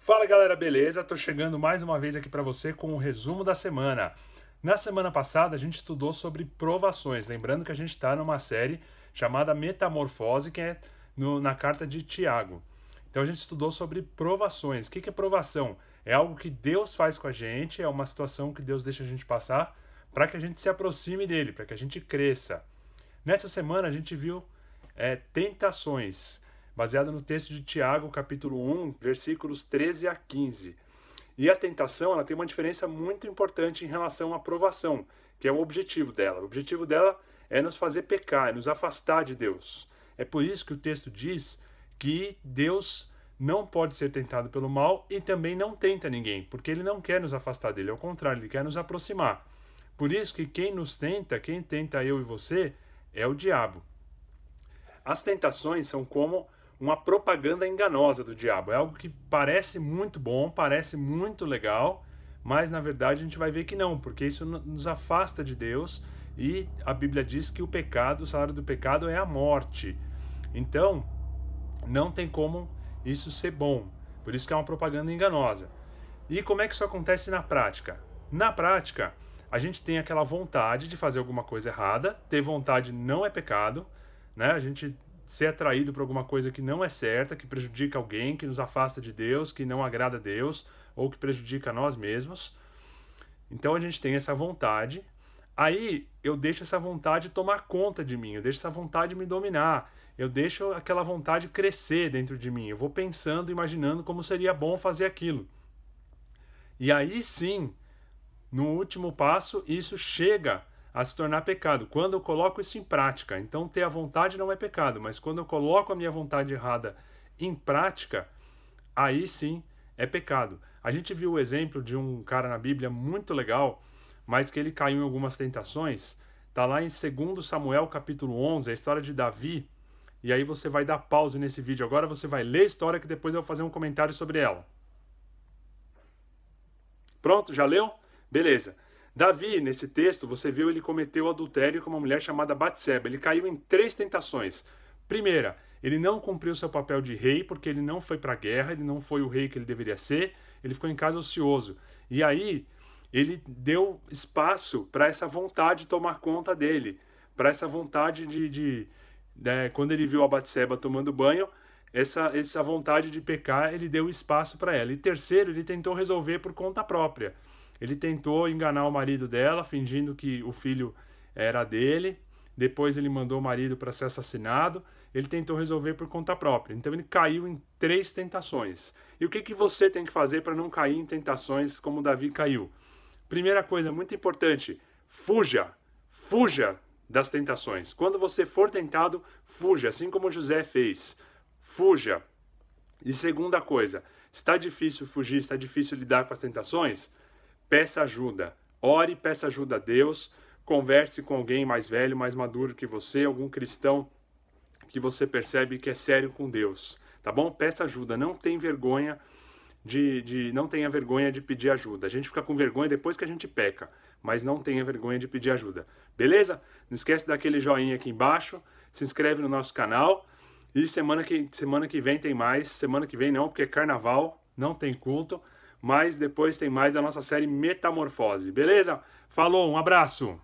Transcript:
Fala galera, beleza? Tô chegando mais uma vez aqui para você com o resumo da semana. Na semana passada a gente estudou sobre provações, lembrando que a gente está numa série chamada Metamorfose, que é na carta de Tiago. Então a gente estudou sobre provações. O que é provação? É algo que Deus faz com a gente, é uma situação que Deus deixa a gente passar para que a gente se aproxime dele, para que a gente cresça. Nessa semana a gente viu tentações, baseado no texto de Tiago, capítulo 1, versículos 13 a 15. E a tentação, ela tem uma diferença muito importante em relação à provação, que é o objetivo dela. O objetivo dela é nos fazer pecar, é nos afastar de Deus. É por isso que o texto diz que Deus não pode ser tentado pelo mal e também não tenta ninguém, porque ele não quer nos afastar dele, ao contrário, ele quer nos aproximar. Por isso que quem tenta eu e você, é o diabo. As tentações são como uma propaganda enganosa do diabo. É algo que parece muito bom, parece muito legal, mas na verdade a gente vai ver que não, porque isso nos afasta de Deus e a Bíblia diz que o pecado, o salário do pecado é a morte. Então, não tem como isso ser bom. Por isso que é uma propaganda enganosa. E como é que isso acontece na prática? Na prática, a gente tem aquela vontade de fazer alguma coisa errada. Ter vontade não é pecado, né? A gente ser atraído por alguma coisa que não é certa, que prejudica alguém, que nos afasta de Deus, que não agrada a Deus, ou que prejudica a nós mesmos. Então a gente tem essa vontade. Aí eu deixo essa vontade tomar conta de mim, eu deixo essa vontade me dominar, eu deixo aquela vontade crescer dentro de mim. Eu vou pensando, imaginando como seria bom fazer aquilo. E aí sim, no último passo, isso chega a se tornar pecado, quando eu coloco isso em prática. Então ter a vontade não é pecado, mas quando eu coloco a minha vontade errada em prática, aí sim é pecado. A gente viu o exemplo de um cara na Bíblia muito legal, mas que ele caiu em algumas tentações. Está lá em 2 Samuel capítulo 11, a história de Davi. E aí você vai dar pause nesse vídeo agora, você vai ler a história que depois eu vou fazer um comentário sobre ela. Pronto, já leu? Beleza. Davi, nesse texto, você viu, ele cometeu adultério com uma mulher chamada Batseba. Ele caiu em 3 tentações. Primeira, ele não cumpriu seu papel de rei, porque ele não foi para a guerra, ele não foi o rei que ele deveria ser, ele ficou em casa ocioso. E aí, ele deu espaço para essa vontade tomar conta dele, para essa vontade quando ele viu a Batseba tomando banho, essa vontade de pecar, ele deu espaço para ela. E terceiro, ele tentou resolver por conta própria. Ele tentou enganar o marido dela, fingindo que o filho era dele. Depois ele mandou o marido para ser assassinado. Ele tentou resolver por conta própria. Então ele caiu em 3 tentações. E o que você tem que fazer para não cair em tentações como Davi caiu? Primeira coisa muito importante, fuja. Fuja das tentações. Quando você for tentado, fuja, assim como José fez. Fuja. E segunda coisa, está difícil fugir, está difícil lidar com as tentações? Peça ajuda. Ore, peça ajuda a Deus. Converse com alguém mais velho, mais maduro que você, algum cristão que você percebe que é sério com Deus. Tá bom? Peça ajuda. Não tem vergonha não tenha vergonha de pedir ajuda. A gente fica com vergonha depois que a gente peca, mas não tenha vergonha de pedir ajuda. Beleza? Não esquece daquele joinha aqui embaixo. Se inscreve no nosso canal. E semana que vem tem mais. Semana que vem não, porque é carnaval, não tem culto. Mas depois tem mais da nossa série Metamorfose, beleza? Falou, um abraço!